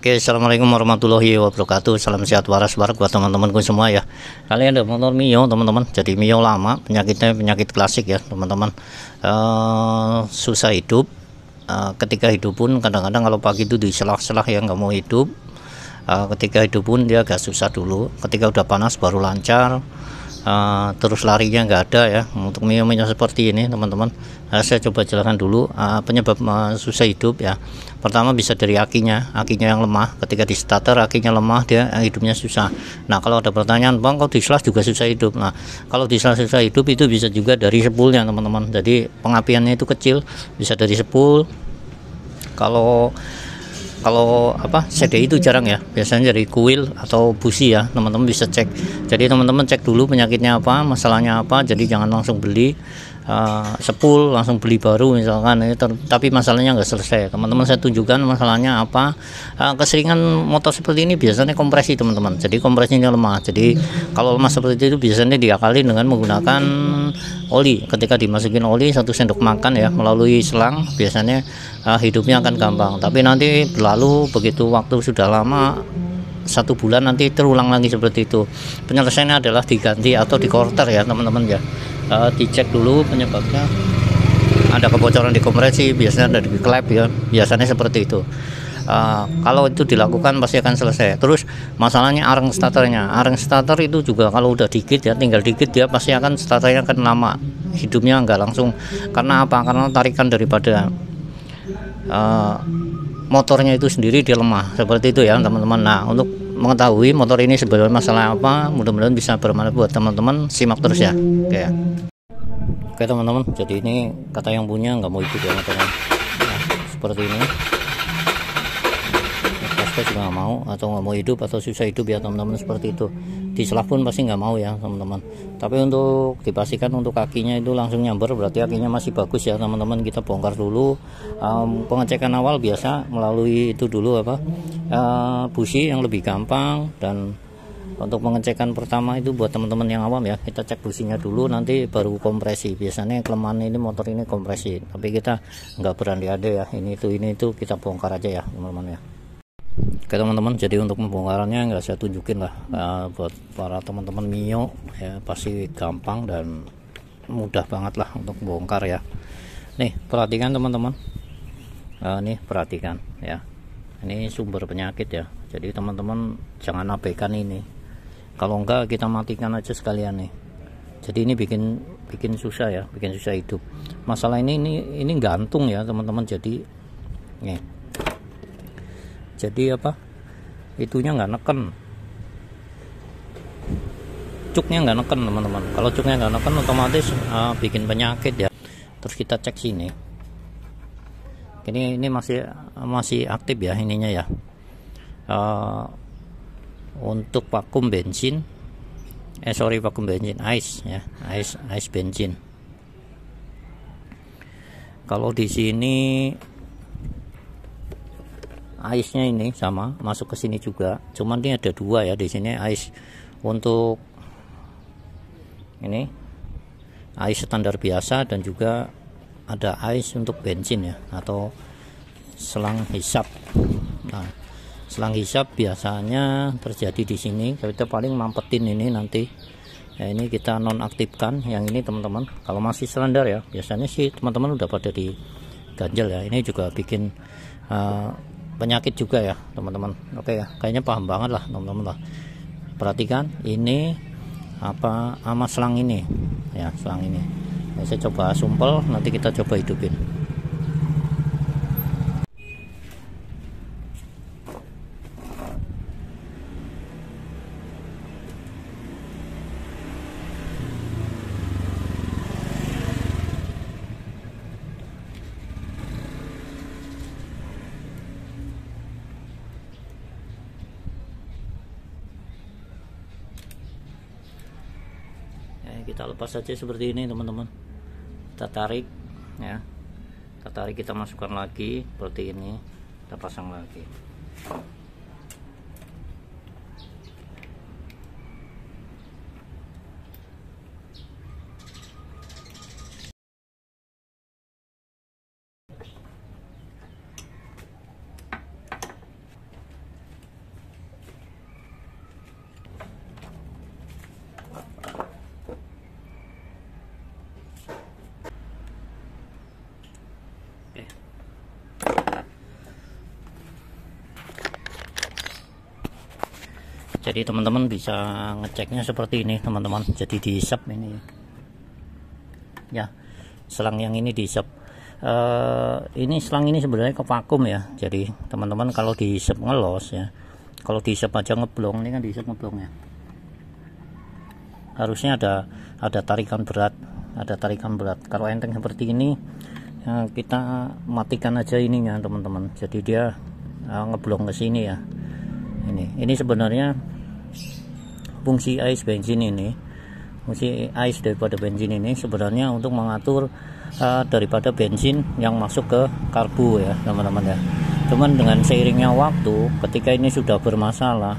Oke, assalamualaikum warahmatullahi wabarakatuh. Salam sehat waras buat teman-temanku semua ya. Kali ada motor Mio teman-teman. Jadi Mio lama, penyakitnya penyakit klasik ya teman-teman. Susah hidup. Ketika hidup pun kadang-kadang kalau pagi itu di selah-selah yang nggak mau hidup. Ketika hidup pun dia agak susah dulu. Ketika udah panas baru lancar. Terus larinya nggak ada ya. Untuk Mio seperti ini teman-teman, saya coba jelaskan dulu penyebab susah hidup ya. Pertama bisa dari akinya yang lemah. Ketika di starter akinya lemah, dia hidupnya susah. Nah, kalau ada pertanyaan, bang, kalau di selah juga susah hidup. Nah, kalau di selah susah hidup itu bisa juga dari sepulnya teman-teman. Jadi pengapiannya itu kecil, bisa dari sepul. Kalau CDI itu jarang ya, biasanya dari kuil atau busi ya, teman-teman bisa cek. Jadi teman-teman cek dulu penyakitnya apa, masalahnya apa. Jadi jangan langsung beli sepul langsung beli baru misalkan tapi masalahnya nggak selesai. Teman-teman saya tunjukkan masalahnya apa. Keseringan motor seperti ini biasanya kompresi teman-teman, jadi kompresinya lemah. Jadi kalau lemah seperti itu biasanya diakali dengan menggunakan oli. Ketika dimasukin oli 1 sendok makan ya melalui selang, biasanya hidupnya akan gampang. Tapi nanti berlalu begitu waktu sudah lama, 1 bulan nanti terulang lagi seperti itu. Penyelesaiannya adalah diganti atau dikorter ya teman-teman ya. Dicek dulu penyebabnya, ada kebocoran di kompresi, biasanya ada di klep ya, biasanya seperti itu. Kalau itu dilakukan pasti akan selesai. Terus masalahnya areng starternya, areng starter itu juga kalau udah dikit ya, tinggal dikit, dia pasti akan starternya akan lama hidupnya, nggak langsung. Karena apa? Karena tarikan daripada motornya itu sendiri dia lemah seperti itu ya teman-teman. Nah, untuk mengetahui motor ini sebenarnya masalah apa, mudah-mudahan bisa bermanfaat buat teman-teman. Simak terus ya. Oke teman-teman, jadi ini kata yang punya nggak mau ikut ya teman-teman. Nah, seperti ini juga nggak mau, atau nggak mau hidup atau susah hidup ya teman-teman, seperti itu. Di selah pun pasti nggak mau ya teman-teman. Tapi untuk dipastikan untuk kakinya itu langsung nyamber, berarti kakinya masih bagus ya teman-teman. Kita bongkar dulu. Pengecekan awal biasa melalui itu dulu busi yang lebih gampang. Dan untuk pengecekan pertama itu buat teman-teman yang awam ya, kita cek businya dulu, nanti baru kompresi. Biasanya kelemahan ini motor ini kompresi, tapi kita nggak berani ada ya, ini itu kita bongkar aja ya teman-teman ya. Oke teman-teman, jadi untuk pembongkarannya nggak saya tunjukin lah, buat para teman-teman Mio ya, pasti gampang dan mudah banget lah untuk bongkar ya. Nih perhatikan teman-teman, nih perhatikan ya, ini sumber penyakit ya. Jadi teman-teman jangan abaikan ini, kalau enggak kita matikan aja sekalian nih. Jadi ini bikin susah ya, bikin susah hidup. Masalah ini gantung ya teman-teman. Jadi nih, jadi itunya nggak neken, cuknya nggak neken teman-teman. Kalau cuknya nggak neken otomatis bikin penyakit ya. Terus kita cek sini, ini masih aktif ya ininya ya. Untuk vakum bensin, vakum bensin, ice ya, ice bensin. Kalau di sini ice-nya ini sama masuk ke sini juga, cuman ini ada 2 ya di sini ice. Untuk ini ice standar biasa, dan juga ada ice untuk bensin ya, atau selang hisap. Nah, selang hisap biasanya terjadi di sini. Kita paling mampetin ini nanti ya, ini kita nonaktifkan yang ini teman-teman. Kalau masih standar ya, biasanya sih teman-teman udah pada diganjel ya. Ini juga bikin penyakit juga ya teman-teman. Oke ya, kayaknya paham banget lah teman-teman lah. Perhatikan ini sama selang ini ya, selang ini. Nah, saya coba sumpel, nanti kita coba hidupin. Kita lepas saja seperti ini teman-teman. Kita tarik ya, kita masukkan lagi seperti ini, kita pasang lagi. Jadi teman-teman bisa ngeceknya seperti ini teman-teman. Jadi dihisap ini ya, selang yang ini dihisap. Ini selang ini sebenarnya ke vakum ya. Jadi teman-teman kalau dihisap ngelos ya, kalau dihisap aja ngeblong, ini kan dihisap ngeblong ya, harusnya ada tarikan berat, kalau enteng seperti ini ya, kita matikan aja ininya teman-teman. Jadi dia ngeblong ke sini ya. Ini sebenarnya fungsi ais bensin ini, fungsi ais daripada bensin ini sebenarnya untuk mengatur daripada bensin yang masuk ke karbu ya teman-teman ya. Cuman dengan seiringnya waktu, ketika ini sudah bermasalah,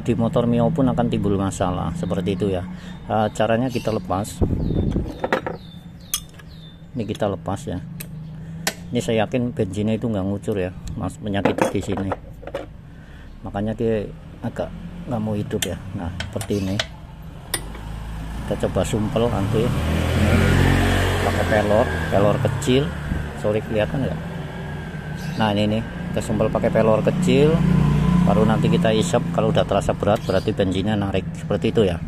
di motor Mio pun akan timbul masalah seperti itu ya. Caranya kita lepas, ini kita lepas ya. Ini saya yakin bensinnya itu nggak ngucur ya, mas, menyakiti di sini, makanya dia agak nggak mau hidup ya. Nah seperti ini, kita coba sumpel nanti pakai pelor kecil, sorry kelihatan nggak? Nah ini nih, kita sumpel pakai pelor kecil, baru nanti kita isap. Kalau udah terasa berat berarti bensinnya narik, seperti itu ya.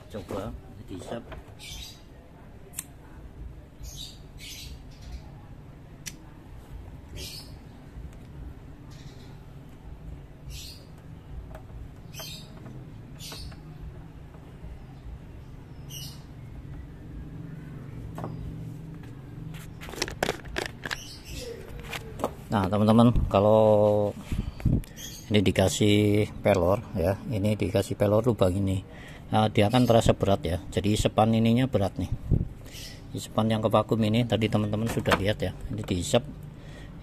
Coba dihisap. Nah teman-teman, kalau ini dikasih pelor ya, ini dikasih pelor lubang ini, nah, dia akan terasa berat ya. Jadi isepan ininya berat nih, isepan yang ke vakum ini tadi teman-teman sudah lihat ya, ini dihisap,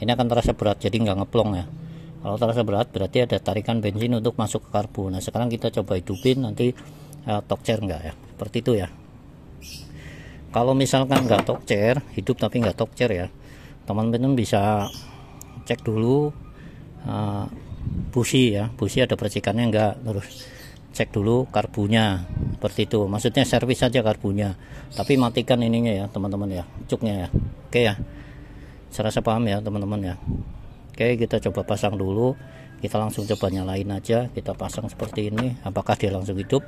ini akan terasa berat, jadi nggak ngeplong ya. Kalau terasa berat berarti ada tarikan bensin untuk masuk ke karbu. Nah sekarang kita coba hidupin, nanti tokcer nggak ya, seperti itu ya. Kalau misalkan nggak tokcer, hidup tapi nggak tokcer ya, teman-teman bisa cek dulu busi ya, busi ada percikannya enggak, terus cek dulu karbunya, seperti itu. Maksudnya servis saja karbunya, tapi matikan ininya ya teman-teman ya, cuknya ya. Oke ya, saya rasa paham ya teman-teman ya. Oke, kita coba pasang dulu, kita langsung coba nyalain aja, kita pasang seperti ini, apakah dia langsung hidup.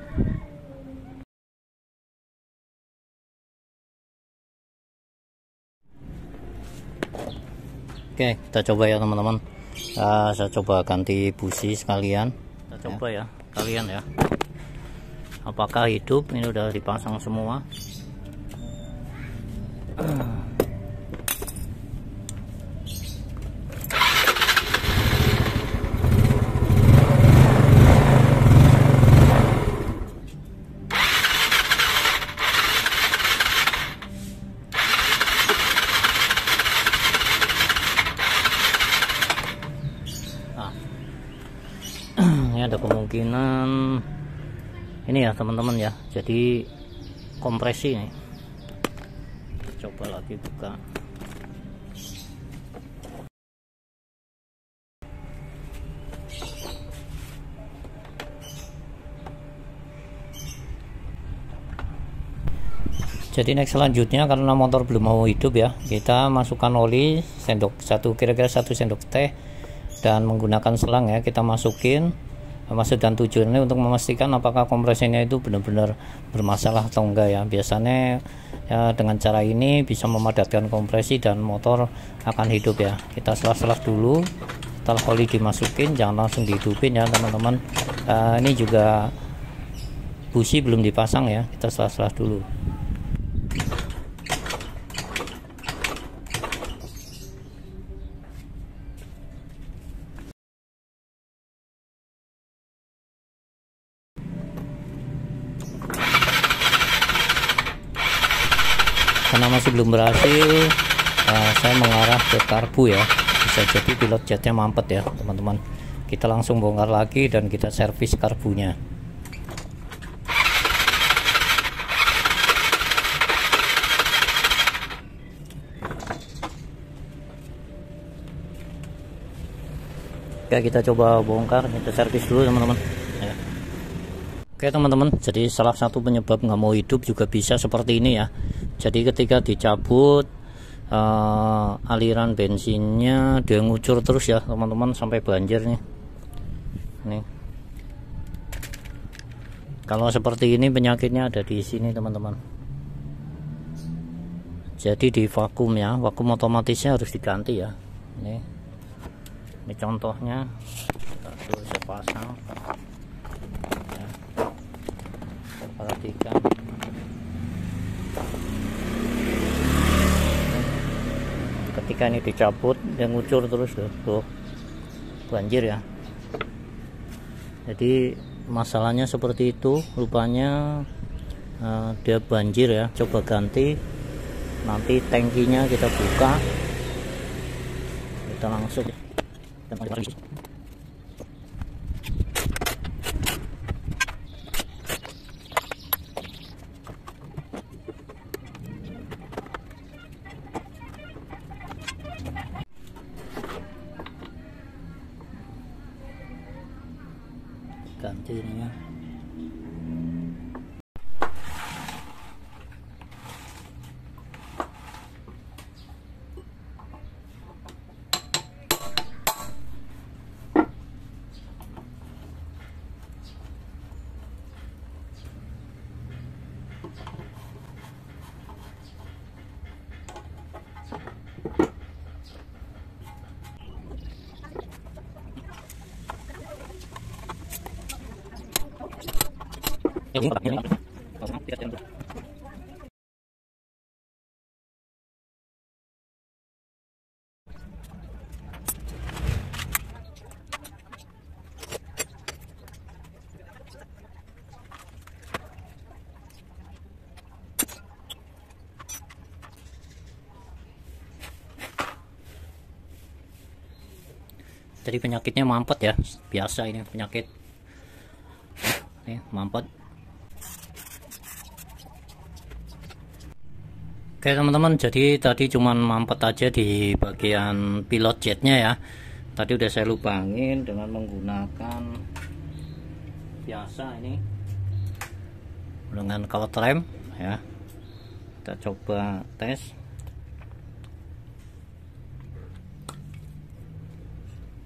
Oke, kita coba ya teman-teman. Saya coba ganti busi sekalian, kita coba ya kalian ya, apakah hidup. Ini udah dipasang semua. Ini ada kemungkinan ini ya teman-teman ya, jadi kompresi nih. Coba lagi buka. Jadi next selanjutnya, karena motor belum mau hidup ya, kita masukkan oli sendok satu, kira-kira 1 sendok teh, dan menggunakan selang ya, kita masukin. Maksud dan tujuannya untuk memastikan apakah kompresinya itu benar-benar bermasalah atau enggak ya. Biasanya ya, dengan cara ini bisa memadatkan kompresi dan motor akan hidup ya. Kita selah-selah dulu, setelah oli dimasukin jangan langsung dihidupin ya teman-teman. Ini juga busi belum dipasang ya, kita selah-selah dulu. Karena masih belum berhasil, saya mengarah ke karbu ya, bisa jadi pilot jetnya mampet ya teman-teman. Kita langsung bongkar lagi dan kita servis karbunya. Oke, kita coba bongkar, kita servis dulu teman-teman ya. Oke teman-teman, jadi salah satu penyebab nggak mau hidup juga bisa seperti ini ya. Jadi ketika dicabut aliran bensinnya dia ngucur terus ya teman-teman sampai banjir nih. Nih. Kalau seperti ini penyakitnya ada di sini teman-teman. Jadi di vakum ya, vakum otomatisnya harus diganti ya. Ini contohnya, saya pasang. Perhatikan ketika ini dicabut dia ngucur terus tuh banjir ya. Jadi masalahnya seperti itu rupanya, dia banjir ya. Coba ganti, nanti tangkinya kita buka, kita langsung ganti ini ya. Jadi penyakitnya mampet ya, biasa ini penyakit mampet. Oke teman-teman, jadi tadi cuman mampet aja di bagian pilot jetnya ya. Tadi udah saya lubangin dengan menggunakan biasa ini dengan color rem ya. Kita coba tes.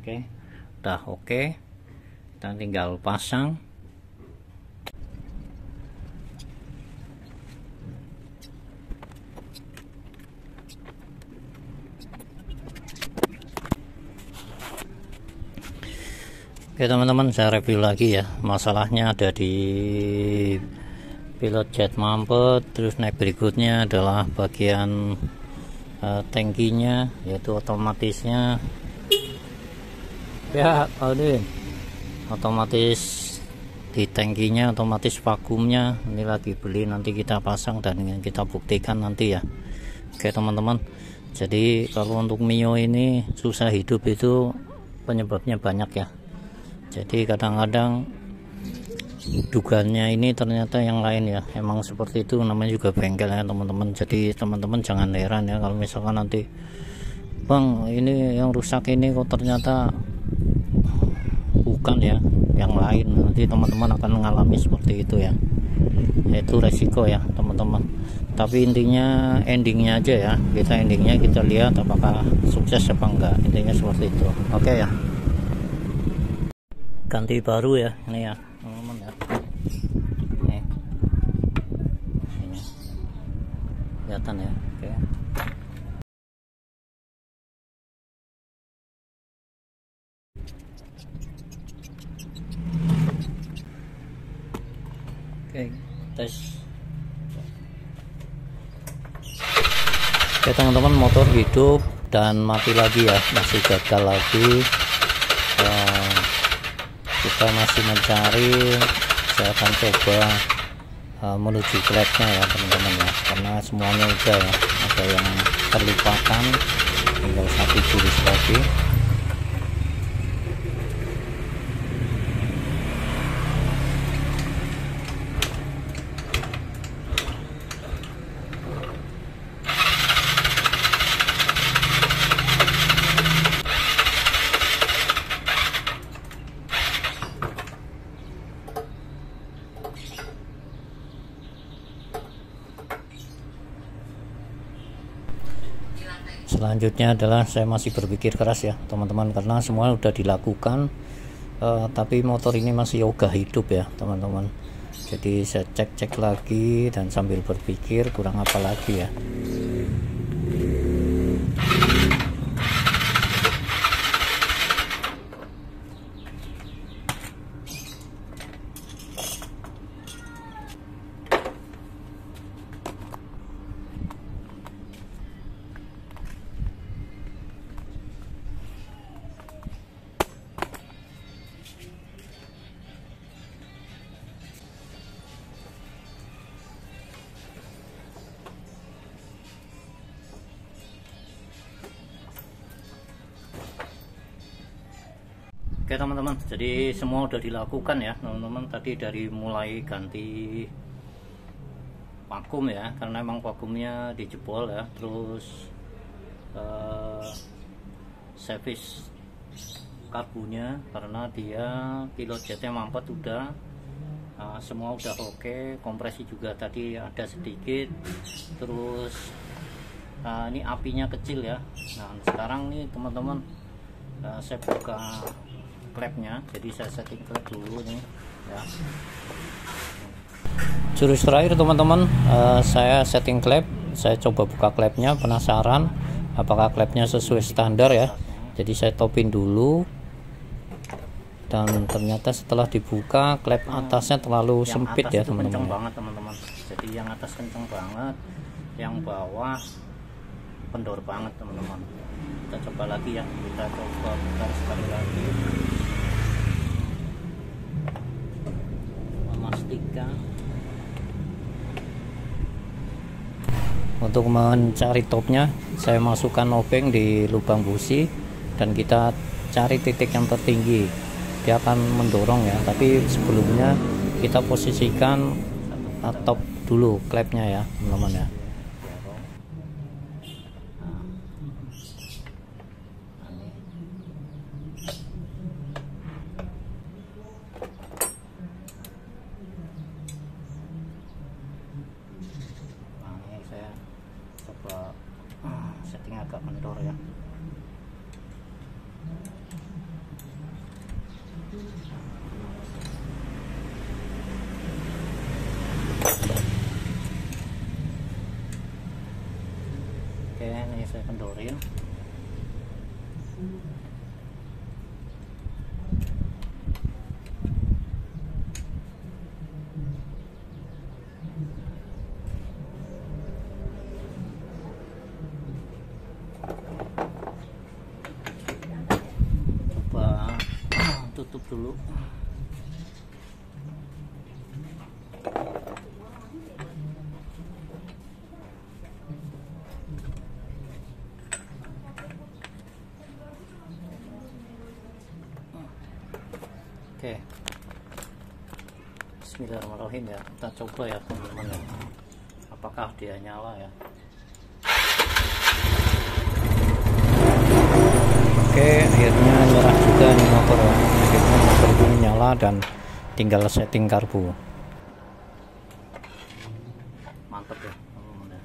Oke, udah oke. Kita tinggal pasang. Oke teman-teman, saya review lagi ya. Masalahnya ada di pilot jet mampet. Terus naik berikutnya adalah bagian tangkinya, yaitu otomatisnya ya. Otomatis di tangkinya, otomatis vakumnya ini lagi beli, nanti kita pasang dan kita buktikan nanti ya. Oke teman-teman, jadi kalau untuk Mio ini susah hidup itu penyebabnya banyak ya. Jadi kadang-kadang dugaannya ini ternyata yang lain ya. Emang seperti itu, namanya juga bengkel ya teman-teman. Jadi teman-teman jangan heran ya kalau misalkan nanti, bang ini yang rusak ini kok ternyata bukan ya, yang lain. Nanti teman-teman akan mengalami seperti itu ya. Itu resiko ya teman-teman. Tapi intinya endingnya aja ya. Endingnya kita lihat apakah sukses apa enggak. Intinya seperti itu. Oke ya. Ganti baru ya ini ya teman-teman ya. Ini kelihatan ya. Oke, tes. Oke teman-teman, motor hidup dan mati lagi ya, masih gagal lagi. Kita masih mencari. Saya akan coba menuju flatnya ya teman-teman ya, karena semuanya udah ya, ada yang terlupakan, tinggal satu jurus lagi. Selanjutnya adalah saya masih berpikir keras ya teman-teman, karena semua udah dilakukan, tapi motor ini masih ogah hidup ya teman-teman. Jadi saya cek lagi dan sambil berpikir kurang apa lagi ya. Oke teman-teman, jadi semua udah dilakukan ya teman-teman. Tadi dari mulai ganti vakum ya, karena emang vakumnya dijebol ya, terus service karbunya karena dia pilot jetnya mampet udah, semua udah oke. Kompresi juga tadi ada sedikit, terus ini apinya kecil ya. Nah sekarang nih teman-teman, saya buka klepnya, jadi saya setting klep dulu nih ya. Jurus terakhir teman-teman, saya setting klep, saya coba buka klepnya, penasaran apakah klepnya sesuai standar ya. Jadi saya topin dulu, dan ternyata setelah dibuka klep atasnya terlalu sempit ya teman-teman. Kenceng banget teman-teman, jadi yang atas kenceng banget, yang bawah kendor banget teman-teman. Kita coba lagi ya, kita coba putar sekali lagi, memastikan. Untuk mencari topnya, saya masukkan obeng di lubang busi dan kita cari titik yang tertinggi. Dia akan mendorong ya, tapi sebelumnya kita posisikan top dulu klepnya ya teman-teman ya. Setting agak kendor ya. Oke, ini saya kendorin. Tutup dulu. Oke, bismillahirrahmanirrahim ya, kita coba ya teman-teman ya, apakah dia nyala ya. Oke, akhirnya nyerah juga nih motor ya. Akhirnya motor itu nyala dan tinggal setting karbu. Mantap ya teman-teman ya.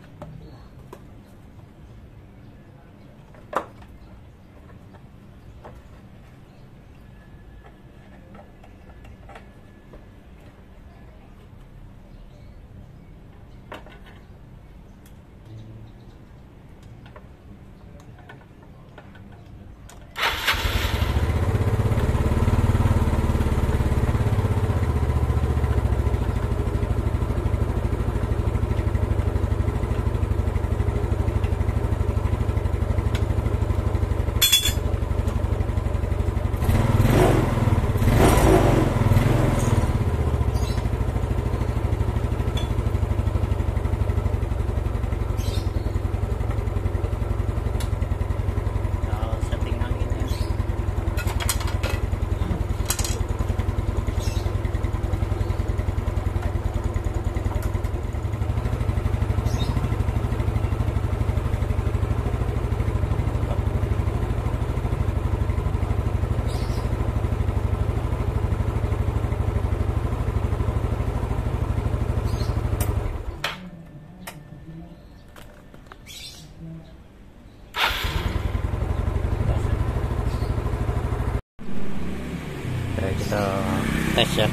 tes ya,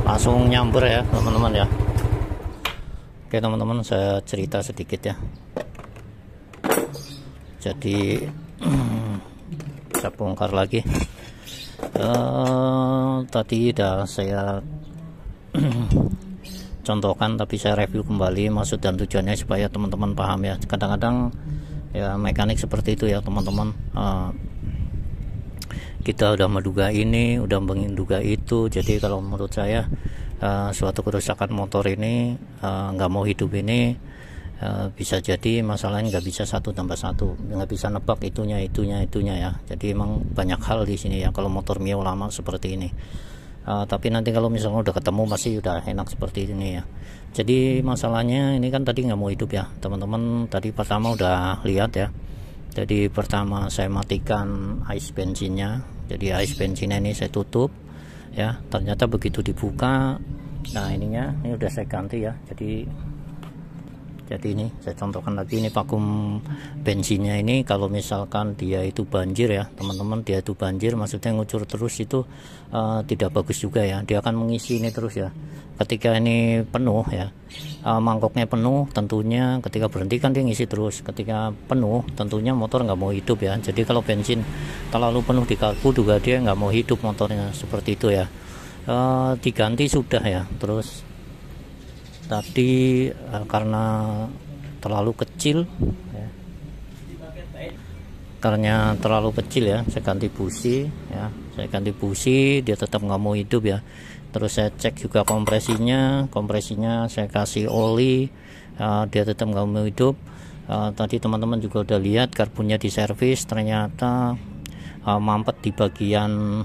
langsung nyamber ya teman-teman ya. Oke teman-teman, saya cerita sedikit ya. Jadi saya bongkar lagi. Tadi udah saya contohkan, tapi saya review kembali maksud dan tujuannya supaya teman-teman paham ya. Kadang-kadang ya mekanik seperti itu ya teman-teman, kita udah menduga ini, udah menduga itu. Jadi kalau menurut saya suatu kerusakan motor ini nggak mau hidup ini bisa jadi masalahnya nggak bisa 1 tambah 1, nggak bisa nebak itunya ya. Jadi emang banyak hal di sini ya kalau motor Mio lama seperti ini. Tapi nanti kalau misalnya udah ketemu pasti udah enak seperti ini ya. Jadi masalahnya ini kan tadi nggak mau hidup ya teman-teman. Tadi pertama udah lihat ya. Jadi pertama saya matikan ice bensinnya. Jadi ice bensinnya ini saya tutup ya. Ternyata begitu dibuka, nah ininya ini udah saya ganti ya. Jadi ini saya contohkan lagi, ini vakum bensinnya ini kalau misalkan dia itu banjir ya teman-teman, dia itu banjir maksudnya ngucur terus itu tidak bagus juga ya. Dia akan mengisi ini terus ya. Ketika ini penuh ya, mangkoknya penuh, tentunya ketika berhenti kan dia ngisi terus. Ketika penuh tentunya motor nggak mau hidup ya. Jadi kalau bensin terlalu penuh di karbu juga dia nggak mau hidup motornya, seperti itu ya. Diganti sudah ya. Terus tadi karena terlalu kecil ya, karena terlalu kecil ya, saya ganti busi ya, dia tetap nggak mau hidup ya. Terus saya cek juga kompresinya saya kasih oli, dia tetap nggak mau hidup. Tadi teman-teman juga udah lihat karbonnya di servis, ternyata mampet di bagian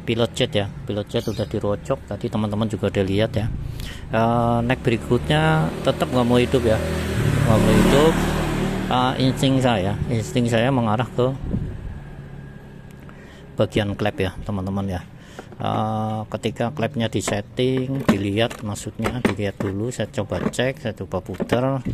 pilot jet ya, pilot jet udah dirocok tadi teman-teman juga udah lihat ya. Next berikutnya tetap nggak mau hidup ya, nggak mau hidup. Insting saya mengarah ke bagian klep ya teman-teman ya. Ketika klepnya disetting, dilihat dulu, saya coba cek, saya coba putar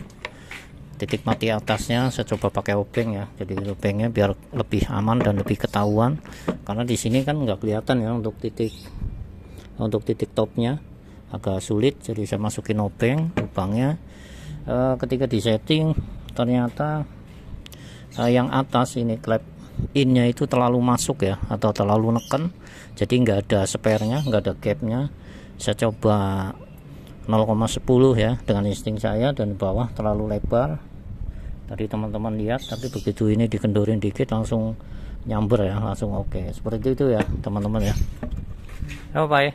titik mati atasnya, saya coba pakai obeng ya. Jadi obengnya biar lebih aman dan lebih ketahuan, karena di sini kan nggak kelihatan ya untuk titik topnya agak sulit. Jadi saya masukin obeng lubangnya. Ketika disetting ternyata yang atas ini klep innya itu terlalu masuk ya, atau terlalu neken, jadi nggak ada spare-nya, nggak ada gapnya. Saya coba 0,10 ya dengan insting saya, dan bawah terlalu lebar. Tadi teman-teman lihat, tapi begitu ini dikendorin dikit langsung nyamber ya, langsung oke. Seperti itu ya teman-teman ya. Apa Pak ya?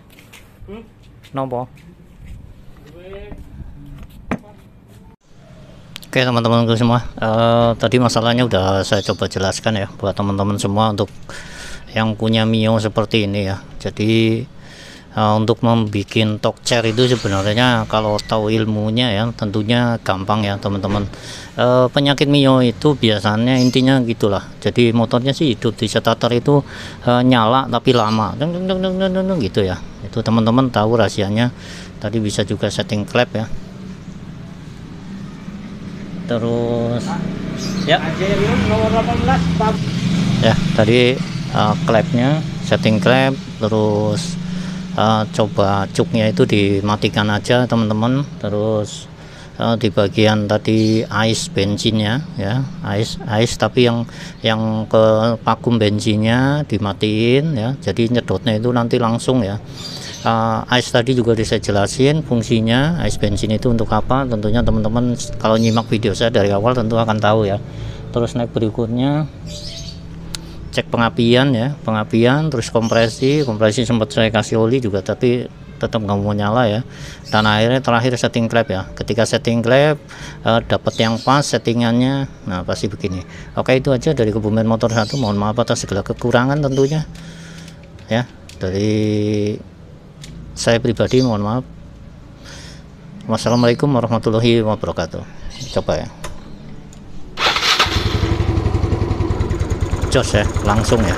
Nopo? Oke teman-temanku semua, tadi masalahnya udah saya coba jelaskan ya buat teman-teman semua untuk yang punya Mio seperti ini ya. Jadi untuk membuat torque chair itu sebenarnya kalau tahu ilmunya ya tentunya gampang ya teman-teman. Penyakit Mio itu biasanya intinya gitulah. Jadi motornya sih hidup di starter itu nyala tapi lama gitu ya. Itu teman-teman tahu rahasianya. Tadi bisa juga setting klep ya. Terus ya tadi klepnya, setting klep, terus coba cuknya itu dimatikan aja teman-teman. Terus di bagian tadi ice bensinnya ya, ice tapi yang ke vakum bensinnya dimatiin ya, jadi nyedotnya itu nanti langsung ya. Ice tadi juga bisa jelasin fungsinya ice bensin itu untuk apa. Tentunya teman-teman kalau nyimak video saya dari awal tentu akan tahu ya. Terus naik berikutnya cek pengapian ya, terus kompresi sempat saya kasih oli juga tapi tetap nggak mau nyala ya. Dan akhirnya terakhir setting klep ya. Ketika setting klep dapat yang pas settingannya, nah pasti begini. Oke, itu aja dari Kebumen Motor 1. Mohon maaf atas segala kekurangan tentunya ya. Dari saya pribadi mohon maaf. Wassalamualaikum warahmatullahi wabarakatuh. Coba ya, jos ya, langsung ya.